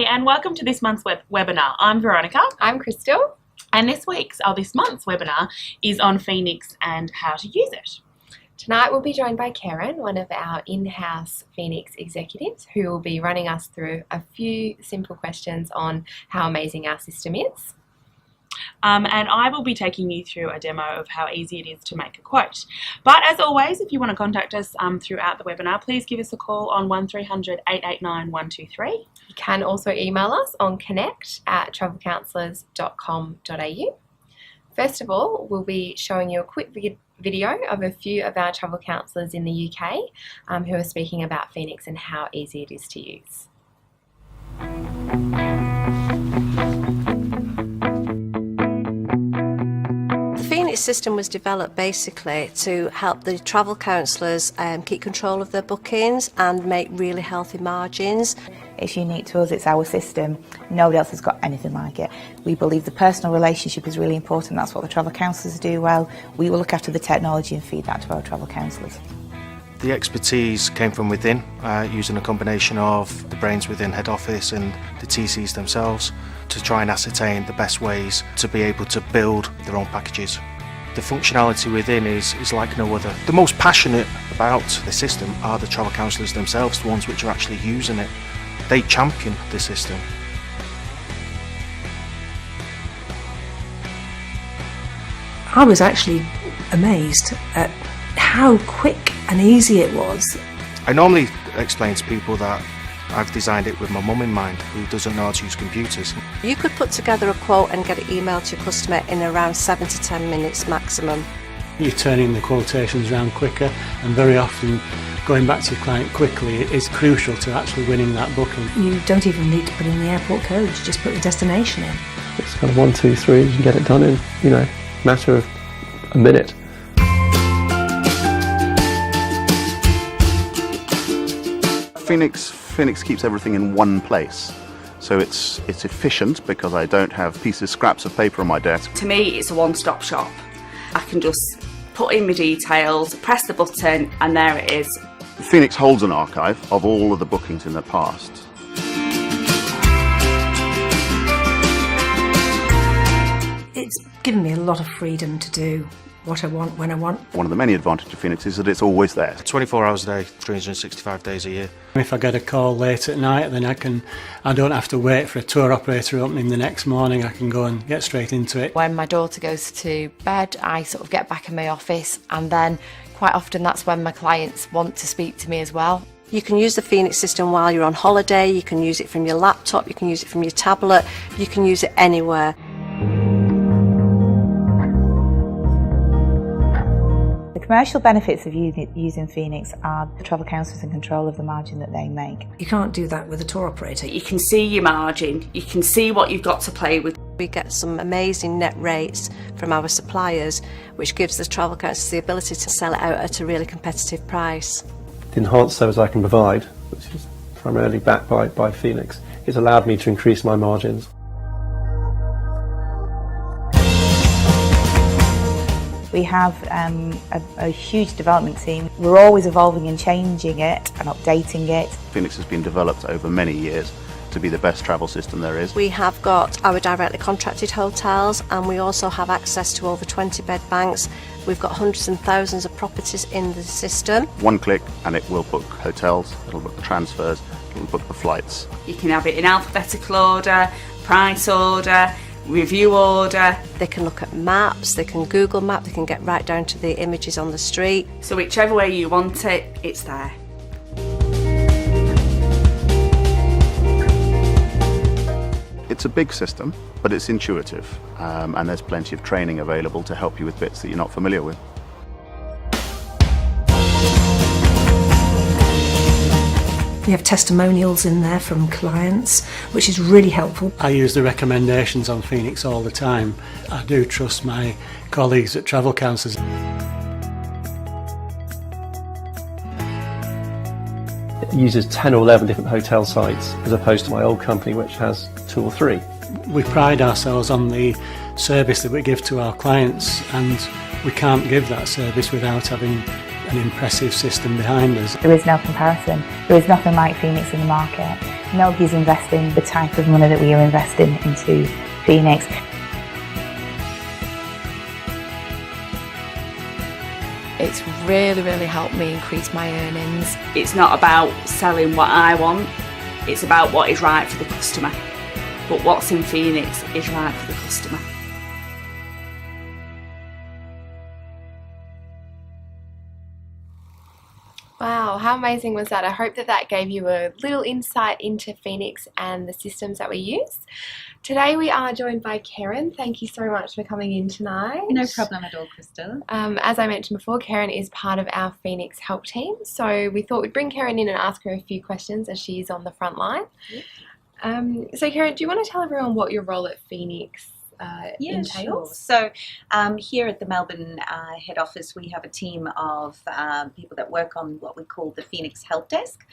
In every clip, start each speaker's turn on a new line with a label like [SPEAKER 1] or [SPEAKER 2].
[SPEAKER 1] Hi, and welcome to this month's webinar. I'm Veronica.
[SPEAKER 2] I'm Crystal.
[SPEAKER 1] And this month's webinar is on Phenix and how to use it.
[SPEAKER 2] Tonight we'll be joined by Karen, one of our in-house Phenix executives, who will be running us through a few simple questions on how amazing our system is.
[SPEAKER 1] And I will be taking you through a demo of how easy it is to make a quote. But as always, if you want to contact us throughout the webinar, please give us a call on 1300 889 123.
[SPEAKER 2] You can also email us on connect@travelcounsellors.com.au. First of all, we'll be showing you a quick video of a few of our travel counsellors in the UK who are speaking about Phenix and how easy it is to use.
[SPEAKER 3] The Phenix system was developed basically to help the travel counsellors keep control of their bookings and make really healthy margins.
[SPEAKER 4] It's unique to us, it's our system. Nobody else has got anything like it. We believe the personal relationship is really important. That's what the travel counsellors do well. We will look after the technology and feed that to our travel counsellors.
[SPEAKER 5] The expertise came from within, using a combination of the brains within head office and the TCs themselves to try and ascertain the best ways to be able to build their own packages. The functionality within is like no other. The most passionate about the system are the travel counsellors themselves, the ones which are actually using it. They champion the system.
[SPEAKER 6] I was actually amazed at how quick and easy it was.
[SPEAKER 5] I normally explain to people that I've designed it with my mum in mind, who doesn't know how to use computers.
[SPEAKER 3] You could put together a quote and get it emailed to your customer in around 7 to 10 minutes maximum.
[SPEAKER 7] You're turning the quotations around quicker, and very often going back to your client quickly is crucial to actually winning that booking.
[SPEAKER 6] You don't even need to put in the airport code, you just put the destination in.
[SPEAKER 8] It's kind of 1, 2, 3, you can get it done in, matter of a minute.
[SPEAKER 9] Phenix keeps everything in one place, so it's efficient because I don't have scraps of paper on my desk.
[SPEAKER 10] To me, it's a one-stop shop. I can just put in my details, press the button, and there it is.
[SPEAKER 9] Phenix holds an archive of all of the bookings in the past.
[SPEAKER 6] It's given me a lot of freedom to do what I want when I want.
[SPEAKER 9] One of the many advantages of Phenix is that it's always there.
[SPEAKER 5] 24 hours a day, 365 days a year.
[SPEAKER 7] If I get a call late at night, then I don't have to wait for a tour operator opening the next morning. I can go and get straight into it.
[SPEAKER 2] When my daughter goes to bed, I sort of get back in my office, and then quite often that's when my clients want to speak to me as well.
[SPEAKER 3] You can use the Phenix system while you're on holiday, you can use it from your laptop, you can use it from your tablet, you can use it anywhere.
[SPEAKER 4] The commercial benefits of using Phenix are the travel counsellors in control of the margin that they make.
[SPEAKER 6] You can't do that with a tour operator.
[SPEAKER 10] You can see your margin, you can see what you've got to play with.
[SPEAKER 3] We get some amazing net rates from our suppliers, which gives the travel counsellors the ability to sell it out at a really competitive price.
[SPEAKER 8] The enhanced service I can provide, which is primarily backed by Phenix, has allowed me to increase my margins.
[SPEAKER 4] We have a huge development team. We're always evolving and changing it and updating it.
[SPEAKER 9] Phenix has been developed over many years to be the best travel system there is.
[SPEAKER 3] We have got our directly contracted hotels, and we also have access to over 20 bed banks. We've got hundreds and thousands of properties in the system.
[SPEAKER 9] One click and it will book hotels, it'll book the transfers, it'll book the flights.
[SPEAKER 10] You can have it in alphabetical order, price order, review order.
[SPEAKER 3] They can look at maps, they can Google map, they can get right down to the images on the street.
[SPEAKER 10] So whichever way you want it, it's there.
[SPEAKER 9] It's a big system, but it's intuitive, and there's plenty of training available to help you with bits that you're not familiar with.
[SPEAKER 6] We have testimonials in there from clients, which is really helpful.
[SPEAKER 7] I use the recommendations on Phenix all the time. I do trust my colleagues at Travel Counsellors.
[SPEAKER 8] It uses 10 or 11 different hotel sites as opposed to my old company, which has 2 or 3.
[SPEAKER 7] We pride ourselves on the service that we give to our clients, and we can't give that service without having an impressive system behind us.
[SPEAKER 4] There is no comparison. There is nothing like Phenix in the market. Nobody's investing the type of money that we are investing into Phenix.
[SPEAKER 2] It's really helped me increase my earnings.
[SPEAKER 10] It's not about selling what I want, it's about what is right for the customer. But what's in Phenix is right for the customer.
[SPEAKER 2] Wow, how amazing was that? I hope that that gave you a little insight into Phenix and the systems that we use. Today we are joined by Karen. Thank you so much for coming in tonight.
[SPEAKER 11] No problem at all, Crystal.
[SPEAKER 2] As I mentioned before, Karen is part of our Phenix help team, so we thought we'd bring Karen in and ask her a few questions as she is on the front line. Yep. So Karen, do you want to tell everyone what your role at Phenix entails?
[SPEAKER 11] Sure. So here at the Melbourne head office, we have a team of people that work on what we call the Phenix Help Desk.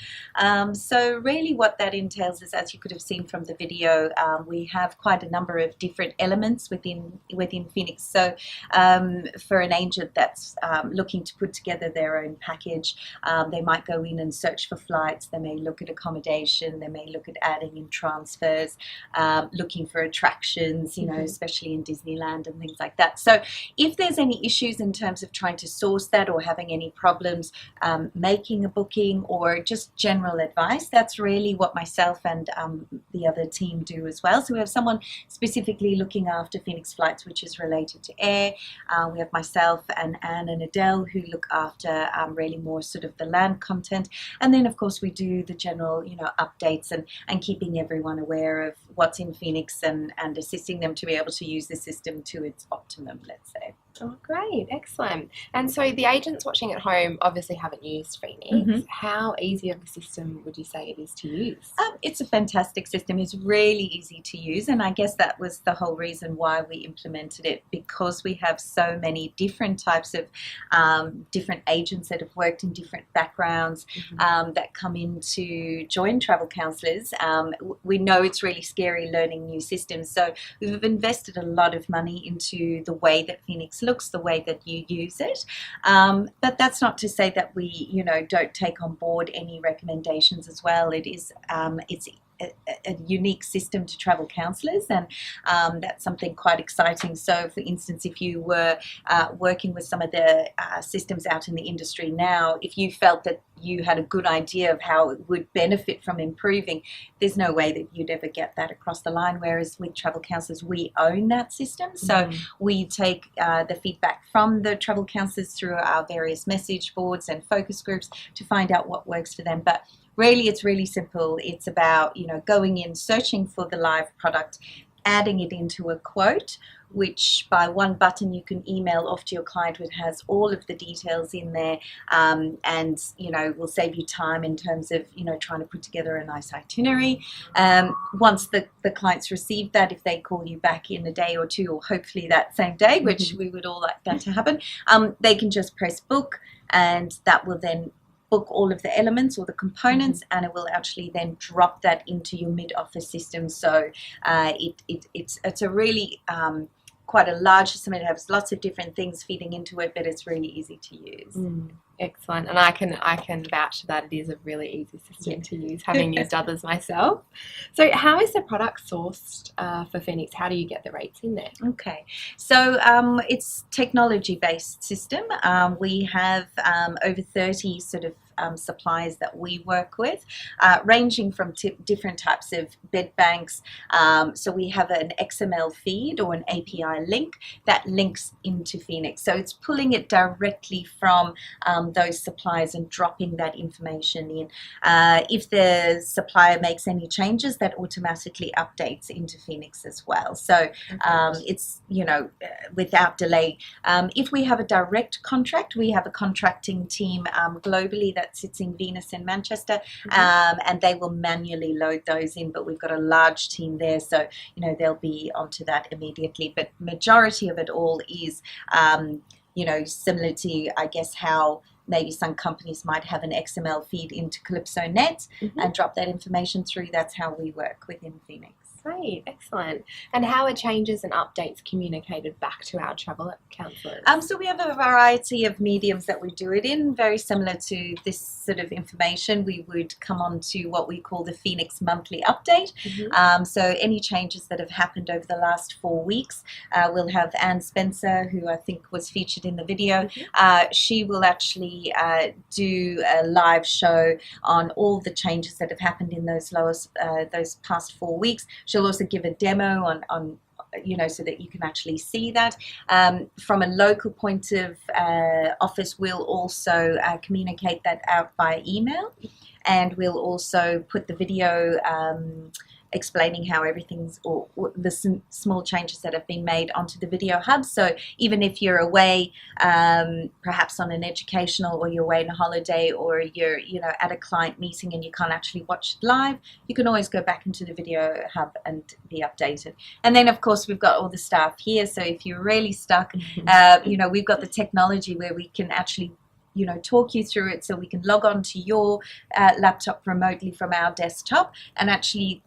[SPEAKER 11] So really what that entails is, as you could have seen from the video, we have quite a number of different elements within Phenix. So for an agent that's looking to put together their own package, they might go in and search for flights, they may look at accommodation, they may look at adding in transfers, looking for attractions, you know, especially in Disneyland and things like that. So if there's any issues in terms of trying to source that or having any problems making a booking or just general advice, that's really what myself and the other team do as well. So we have someone specifically looking after Phenix flights, which is related to air. We have myself and Anne and Adele who look after really more sort of the land content. And then of course we do the general, you know, updates and keeping everyone aware of what's in Phenix and assisting them to be able to use the system to its optimum, let's say.
[SPEAKER 2] Oh, great, excellent. And so the agents watching at home obviously haven't used Phenix. How easy of a system would you say it is to use?
[SPEAKER 11] It's a fantastic system. It's really easy to use, and I guess that was the whole reason why we implemented it, because we have so many different types of different agents that have worked in different backgrounds that come in to join Travel Counsellors. We know it's really scary learning new systems, so we've invested a lot of money into the way that Phenix looks, the way that you use it, but that's not to say that we, you know, don't take on board any recommendations as well. It is it's a unique system to Travel Counsellors, and that's something quite exciting. So for instance, if you were working with some of the systems out in the industry now, if you felt that you had a good idea of how it would benefit from improving, there's no way that you'd ever get that across the line, whereas with Travel Counsellors we own that system. So we take the feedback from the Travel Counsellors through our various message boards and focus groups to find out what works for them. But really, it's really simple. It's about, you know, going in, searching for the live product, adding it into a quote, which by one button you can email off to your client, which has all of the details in there, and, you know, will save you time in terms of, you know, trying to put together a nice itinerary. Once the clients receive that, if they call you back in a day or two, or hopefully that same day, which we would all like that to happen, they can just press book, and that will then book all of the elements or the components, and it will actually then drop that into your mid-office system. So it's a really quite a large system. It has lots of different things feeding into it, but it's really easy to use.
[SPEAKER 2] Excellent, and I can vouch that it is a really easy system to use, having used others myself. So how is the product sourced for Phenix? How do you get the rates in there?
[SPEAKER 11] Okay, so it's technology-based system. We have over 30 sort of suppliers that we work with, ranging from different types of bed banks. So we have an XML feed or an API link that links into Phenix. So it's pulling it directly from those suppliers and dropping that information in. If the supplier makes any changes, that automatically updates into Phenix as well. So it's, you know, without delay. If we have a direct contract, we have a contracting team globally that sits in Venus and Manchester, and they will manually load those in, but we've got a large team there, so, you know, they'll be onto that immediately. But majority of it all is, you know, similar to, I guess, how maybe some companies might have an XML feed into Calypso.net and drop that information through. That's how we work within Phenix.
[SPEAKER 2] Great, excellent. And how are changes and updates communicated back to our travel counsellors?
[SPEAKER 11] So we have a variety of mediums that we do it in, very similar to this sort of information. We would come on to what we call the Phenix monthly update. So any changes that have happened over the last 4 weeks, we'll have Anne Spencer, who I think was featured in the video. She will actually do a live show on all the changes that have happened in those past 4 weeks. She'll also give a demo on so that you can actually see that. From a local point of office, we'll also communicate that out by email, and we'll also put the video explaining how everything's, or the small changes that have been made onto the video hub. So even if you're away, perhaps on an educational, or you're away on a holiday, or you're at a client meeting and you can't actually watch it live, you can always go back into the video hub and be updated. And then of course we've got all the staff here, so if you're really stuck, we've got the technology where we can actually talk you through it, so we can log on to your laptop remotely from our desktop and actually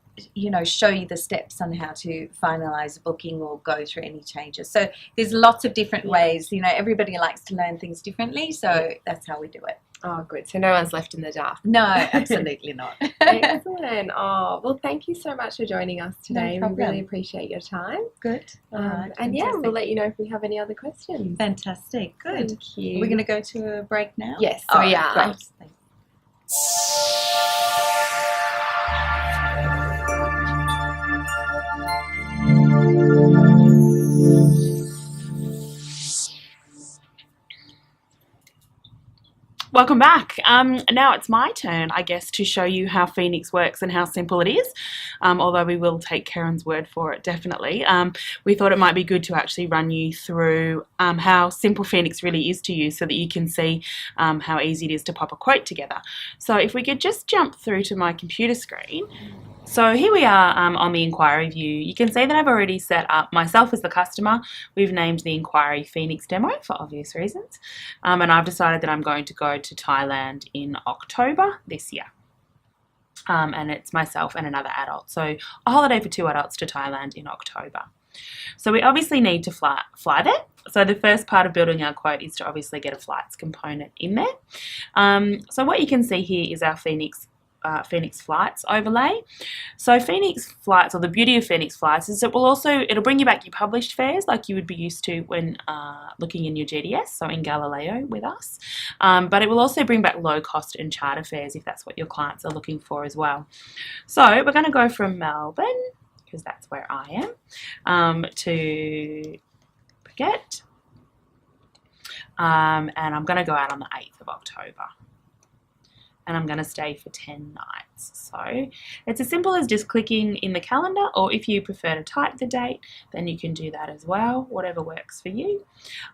[SPEAKER 11] show you the steps on how to finalize a booking or go through any changes. So there's lots of different ways. Everybody likes to learn things differently, so that's how we do it.
[SPEAKER 2] Oh, good. So no one's left in the dark.
[SPEAKER 11] No, absolutely not.
[SPEAKER 2] Excellent. Oh, well, thank you so much for joining us today.
[SPEAKER 11] No
[SPEAKER 2] we really appreciate your time.
[SPEAKER 11] Good.
[SPEAKER 2] And yeah, we'll let you know if we have any other questions.
[SPEAKER 11] Fantastic. Good.
[SPEAKER 2] Thank you.
[SPEAKER 11] We're going to go to a break now?
[SPEAKER 2] Yes, we are.
[SPEAKER 11] Great. Thanks.
[SPEAKER 1] Welcome back. Now it's my turn, I guess, to show you how Phenix works and how simple it is, although we will take Karen's word for it, definitely. We thought it might be good to actually run you through how simple Phenix really is to use, so that you can see how easy it is to pop a quote together. So if we could just jump through to my computer screen. So here we are on the inquiry view. You can see that I've already set up myself as the customer. We've named the inquiry Phenix Demo for obvious reasons. And I've decided that I'm going to go to Thailand in October this year. And it's myself and another adult. So a holiday for 2 adults to Thailand in October. So we obviously need to fly there. So the first part of building our quote is to obviously get a flights component in there. So what you can see here is our Phenix flights overlay. So Phenix flights, or the beauty of Phenix flights, is it'll bring you back your published fares like you would be used to when looking in your GDS, so in Galileo with us. But it will also bring back low cost and charter fares if that's what your clients are looking for as well. So we're going to go from Melbourne, because that's where I am, to Phuket. And I'm going to go out on the 8th of October. And I'm going to stay for 10 nights. So it's as simple as just clicking in the calendar, or if you prefer to type the date, then you can do that as well, whatever works for you.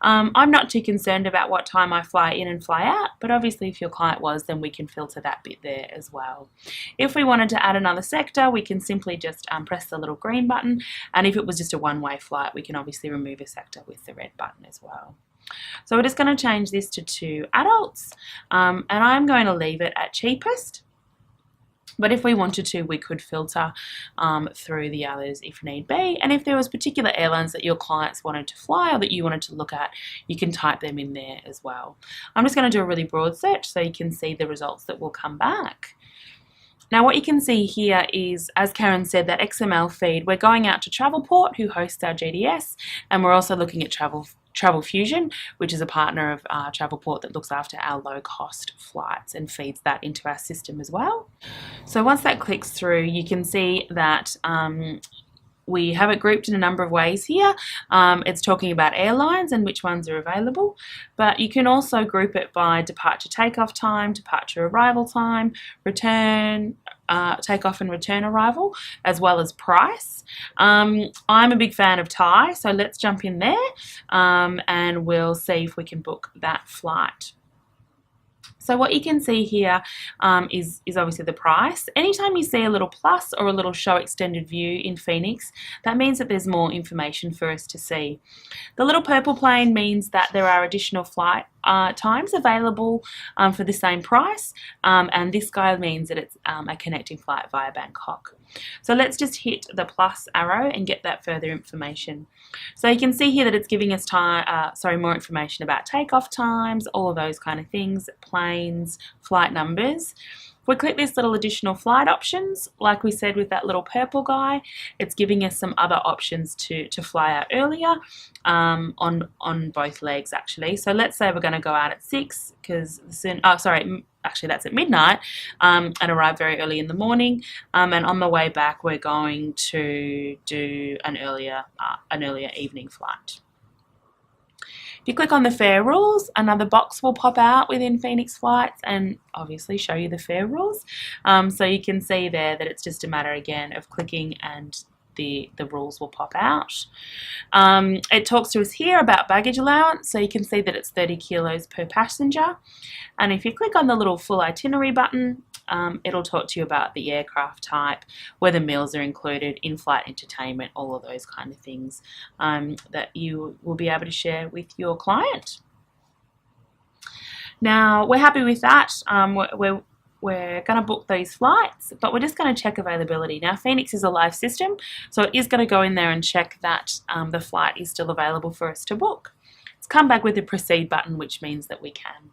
[SPEAKER 1] I'm not too concerned about what time I fly in and fly out, but obviously if your client was, then we can filter that bit there as well. If we wanted to add another sector, we can simply just press the little green button, and if it was just a one-way flight, we can obviously remove a sector with the red button as well. So we're just going to change this to 2 adults, and I'm going to leave it at cheapest. But if we wanted to, we could filter through the others if need be. And if there was particular airlines that your clients wanted to fly or that you wanted to look at, you can type them in there as well. I'm just going to do a really broad search so you can see the results that will come back. Now what you can see here is, as Karen said, that XML feed. We're going out to Travelport, who hosts our GDS, and we're also looking at Travel Fusion, which is a partner of Travelport that looks after our low-cost flights and feeds that into our system as well. So once that clicks through, you can see that we have it grouped in a number of ways here. It's talking about airlines and which ones are available, but you can also group it by departure takeoff time, departure arrival time, return, takeoff and return arrival, as well as price. I'm a big fan of Thai, so let's jump in there and we'll see if we can book that flight. So what you can see here is obviously the price. Anytime you see a little plus or a little show extended view in Phenix, that means that there's more information for us to see. The little purple plane means that there are additional flight times available for the same price, and this guy means that it's a connecting flight via Bangkok. So let's just hit the plus arrow and get that further information. So you can see here that it's giving us more information about takeoff times, all of those kind of things, planes, flight numbers. If we click this little additional flight options, like we said with that little purple guy, it's giving us some other options to fly out earlier on both legs actually. So let's say we're going to go out at 6 because actually that's at midnight, and arrive very early in the morning, and on the way back we're going to do an earlier evening flight. If you click on the fare rules, another box will pop out within Phenix flights and obviously show you the fare rules. So you can see there that it's just a matter again of clicking and the rules will pop out. It talks to us here about baggage allowance, so you can see that it's 30 kilos per passenger. And if you click on the little full itinerary button, it'll talk to you about the aircraft type, whether meals are included, in-flight entertainment, all of those kind of things that you will be able to share with your client. Now, we're happy with that. We're going to book these flights, but we're just going to check availability. Now, Phenix is a live system, so it is going to go in there and check that the flight is still available for us to book. It's come back with the proceed button, which means that we can.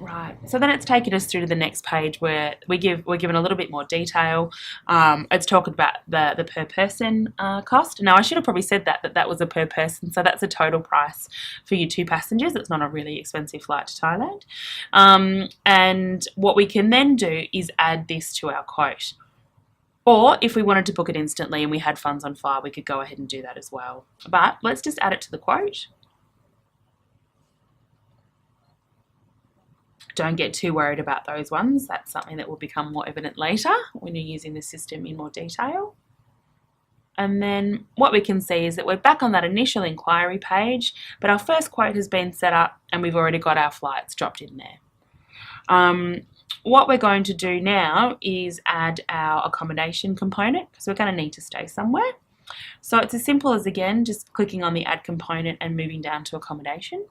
[SPEAKER 1] Right, so then it's taken us through to the next page where we're given a little bit more detail. It's talking about the per person cost. Now, I should have probably said that was a per person, so that's a total price for you 2 passengers. It's not a really expensive flight to Thailand. And what we can then do is add this to our quote. Or if we wanted to book it instantly and we had funds on file, we could go ahead and do that as well. But let's just add it to the quote. Don't get too worried about those ones. That's something that will become more evident later when you're using the system in more detail. And then what we can see is that we're back on that initial inquiry page, but our first quote has been set up and we've already got our flights dropped in there. What we're going to do now is add our accommodation component because we're going to need to stay somewhere. So it's as simple as, again, just clicking on the add component and moving down to accommodation.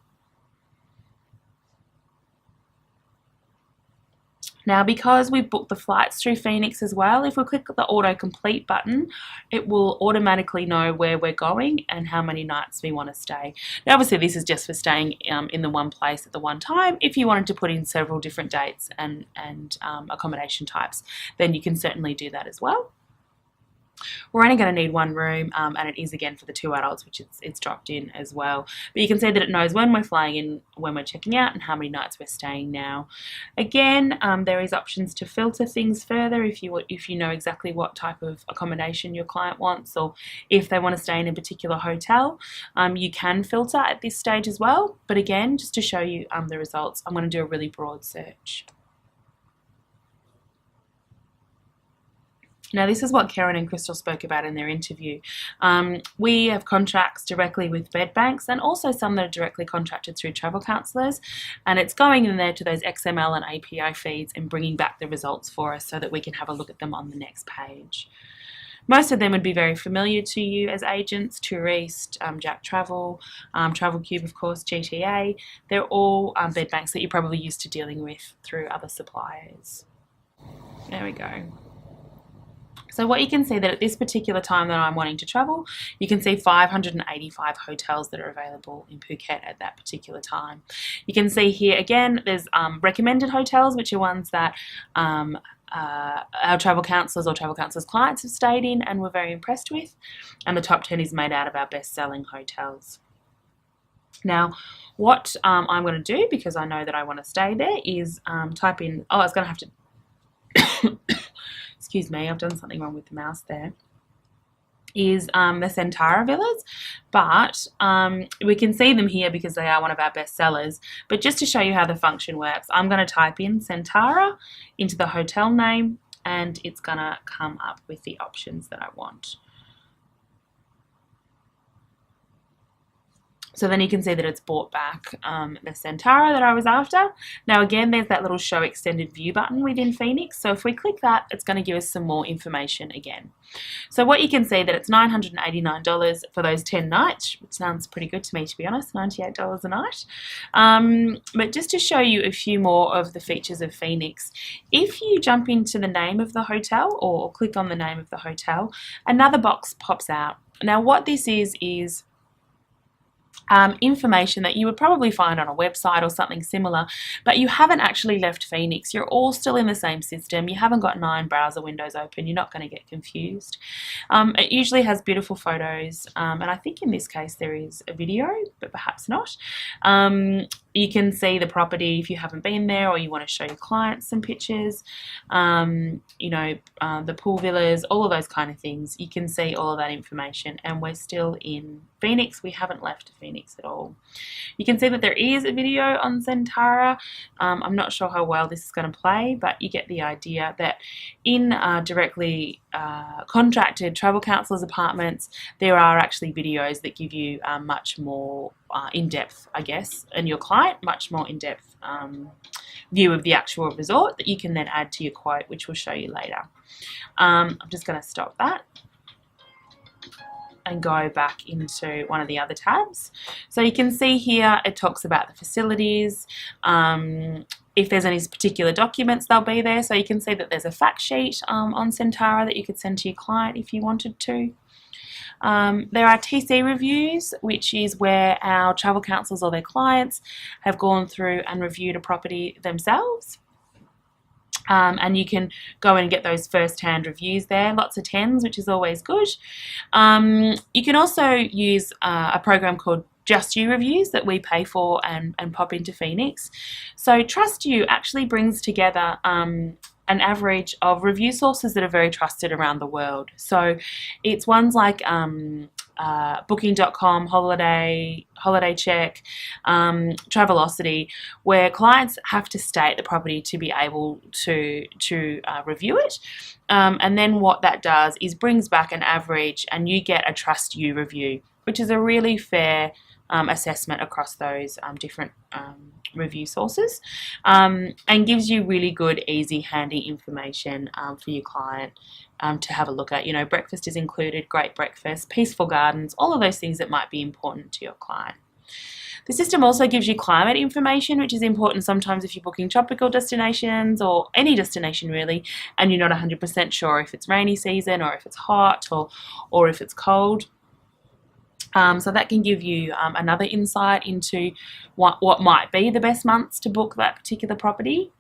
[SPEAKER 1] Now, because we've booked the flights through Phenix as well, if we click the auto-complete button, it will automatically know where we're going and how many nights we want to stay. Now, obviously, this is just for staying in the one place at the one time. If you wanted to put in several different dates and accommodation types, then you can certainly do that as well. We're only going to need 1 room, and it is again for the 2 adults, which it's dropped in as well. But you can see that it knows when we're flying in, when we're checking out, and how many nights we're staying now. Again, there is options to filter things further if you know exactly what type of accommodation your client wants, or if they want to stay in a particular hotel. You can filter at this stage as well. But again, just to show you the results, I'm going to do a really broad search. Now, this is what Karen and Crystal spoke about in their interview. We have contracts directly with bed banks and also some that are directly contracted through Travel Counsellors, and it's going in there to those XML and API feeds and bringing back the results for us so that we can have a look at them on the next page. Most of them would be very familiar to you as agents: Tourist, Jack Travel, Travel Cube, of course, GTA. They're all bed banks that you're probably used to dealing with through other suppliers. There we go. So what you can see that at this particular time that I'm wanting to travel, you can see 585 hotels that are available in Phuket at that particular time. You can see here again, there's recommended hotels, which are ones that our travel counsellors or travel counsellors clients have stayed in and were very impressed with. And the top 10 is made out of our best-selling hotels. Now, what I'm going to do, because I know that I want to stay there, is type in, I was going to have to excuse me, I've done something wrong with the mouse there, is the Centara Villas, but we can see them here because they are one of our best sellers. But just to show you how the function works, I'm going to type in Centara into the hotel name and it's going to come up with the options that I want. So then you can see that it's brought back the Centaura that I was after. Now again, there's that little show extended view button within Phenix. So if we click that, it's going to give us some more information again. So what you can see that it's $989 for those 10 nights, which sounds pretty good to me, to be honest, $98 a night. But just to show you a few more of the features of Phenix, if you jump into the name of the hotel or click on the name of the hotel, another box pops out. Now what this is information that you would probably find on a website or something similar, but you haven't actually left Phenix. You're all still in the same system. You haven't got 9 browser windows open. You're not going to get confused. It usually has beautiful photos, and I think in this case there is a video, but perhaps not. You can see the property if you haven't been there or you want to show your clients some pictures, you know, the pool villas, all of those kind of things. You can see all of that information, and we're still in Phenix. We haven't left Phenix at all. You can see that there is a video on Centaura. I'm not sure how well this is going to play, but you get the idea that in directly contracted travel counsellors apartments, there are actually videos that give you much more in-depth, I guess, and your client much more in-depth view of the actual resort that you can then add to your quote, which we'll show you later. I'm just going to stop that and go back into one of the other tabs. So you can see here it talks about the facilities. If there's any particular documents, they'll be there. So you can see that there's a fact sheet on Centaura that you could send to your client if you wanted to. There are TC reviews, which is where our travel counsellors or their clients have gone through and reviewed a property themselves. And you can go in and get those first-hand reviews there, lots of 10s, which is always good. You can also use a program called Just You Reviews that we pay for and pop into Phenix. So Trust You actually brings together an average of review sources that are very trusted around the world. So it's ones like Booking.com, Holiday Check, Travelocity, where clients have to stay at the property to be able to review it. And then what that does is brings back an average and you get a Trust You review, which is a really fair assessment across those different review sources, and gives you really good, easy, handy information for your client to have a look at. You know, breakfast is included, great breakfast, peaceful gardens, all of those things that might be important to your client. The system also gives you climate information, which is important sometimes if you're booking tropical destinations or any destination really, and you're not 100% sure if it's rainy season or if it's hot or if it's cold. So that can give you another insight into what might be the best months to book that particular property.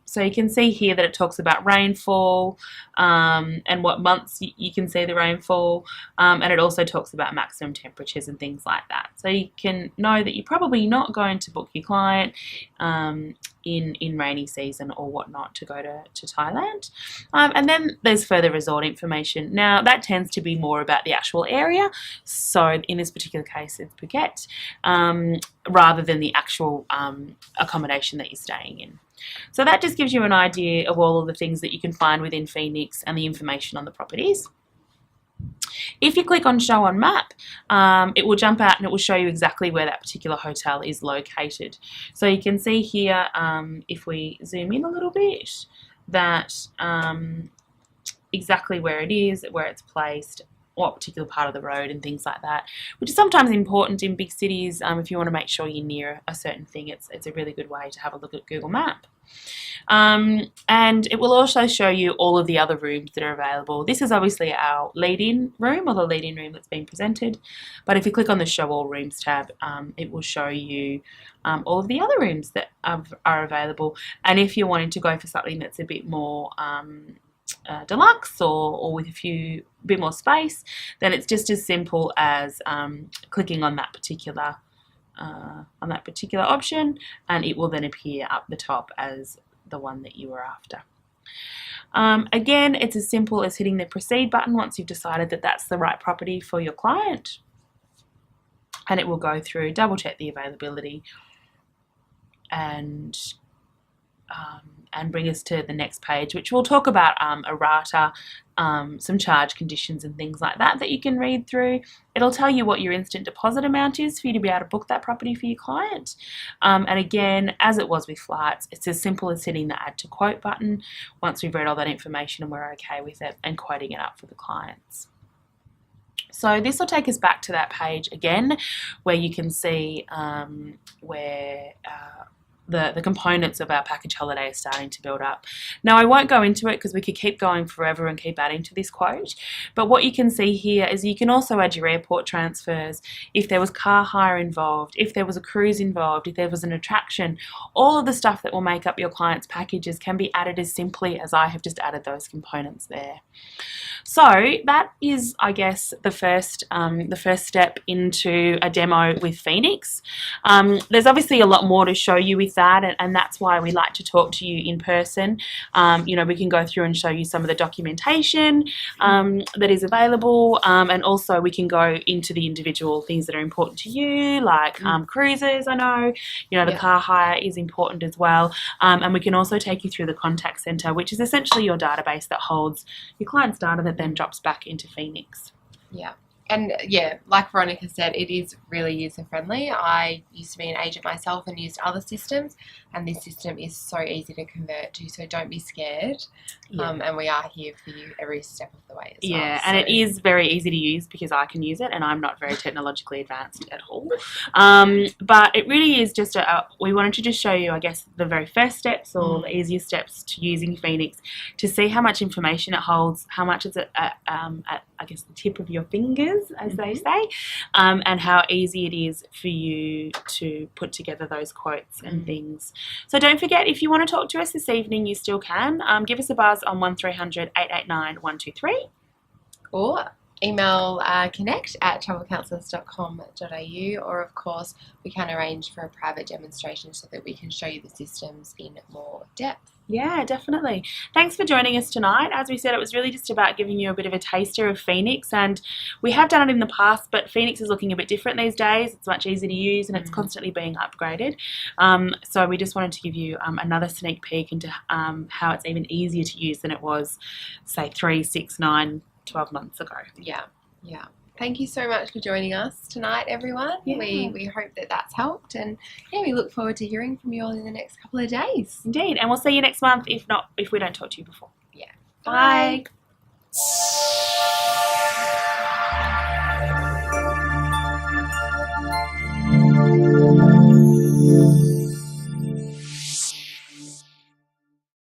[SPEAKER 1] So you can see here that it talks about rainfall and what months you can see the rainfall, and it also talks about maximum temperatures and things like that. So you can know that you're probably not going to book your client in rainy season or whatnot to go to Thailand. And then there's further resort information. Now that tends to be more about the actual area. So in this particular case it's Phuket, rather than the actual accommodation that you're staying in. So that just gives you an idea of all of the things that you can find within Phenix and the information on the properties. If you click on Show on Map, it will jump out and it will show you exactly where that particular hotel is located. So you can see here, if we zoom in a little bit, that exactly where it is, where it's placed, what particular part of the road and things like that, which is sometimes important in big cities. If you want to make sure you're near a certain thing, it's a really good way to have a look at Google Map. And it will also show you all of the other rooms that are available. This is obviously our lead-in room, or the lead-in room that's been presented, but if you click on the Show All Rooms tab, it will show you all of the other rooms that are available. And if you're wanting to go for something that's a bit more deluxe or with a bit more space, then it's just as simple as clicking on that particular option, and it will then appear up the top as the one that you were after. Again, it's as simple as hitting the proceed button once you've decided that that's the right property for your client, and it will go through, double check the availability, and and bring us to the next page, which we'll talk about errata, some charge conditions and things like that you can read through. It'll tell you what your instant deposit amount is for you to be able to book that property for your client. And again, as it was with flights, it's as simple as hitting the add to quote button once we've read all that information and we're okay with it, and quoting it up for the clients. So this will take us back to that page again, where you can see where the components of our package holiday are starting to build up. Now, I won't go into it because we could keep going forever and keep adding to this quote, but what you can see here is you can also add your airport transfers, if there was car hire involved, if there was a cruise involved, if there was an attraction. All of the stuff that will make up your client's packages can be added as simply as I have just added those components there. So that is, I guess, the first step into a demo with Phenix. There's obviously a lot more to show you with that, and that's why we like to talk to you in person. You know, we can go through and show you some of the documentation that is available, and also we can go into the individual things that are important to you, like cruises. I know, you know, the car hire is important as well, and we can also take you through the contact center, which is essentially your database that holds your client's data that then drops back into Phenix.
[SPEAKER 2] Yeah. And yeah, like Veronica said, it is really user-friendly. I used to be an agent myself and used other systems, and this system is so easy to convert to, so don't be scared. And we are here for you every step of the way as well.
[SPEAKER 1] Yeah, and it is very easy to use because I can use it, and I'm not very technologically advanced at all. But it really is just we wanted to just show you, I guess, the very first steps, or the easiest steps to using Phenix, to see how much information it holds, how much is it at I guess the tip of your fingers, as they say, and how easy it is for you to put together those quotes and things. So don't forget, if you want to talk to us this evening, you still can. Give us a buzz on 1300 889 123.
[SPEAKER 2] Or email connect@travelcounsellors.com.au, or of course we can arrange for a private demonstration so that we can show you the systems in more depth.
[SPEAKER 1] Yeah, definitely. Thanks for joining us tonight. As we said, it was really just about giving you a bit of a taster of Phenix, and we have done it in the past, but Phenix is looking a bit different these days. It's much easier to use, and it's constantly being upgraded. So we just wanted to give you another sneak peek into how it's even easier to use than it was, say, 3, 6, 9, 12 months ago.
[SPEAKER 2] Yeah. Thank you so much for joining us tonight, everyone.
[SPEAKER 1] Yeah.
[SPEAKER 2] We hope that that's helped, and we look forward to hearing from you all in the next couple of days.
[SPEAKER 1] Indeed, and we'll see you next month, if we don't talk to you before.
[SPEAKER 2] Yeah.
[SPEAKER 1] Bye.
[SPEAKER 2] Bye.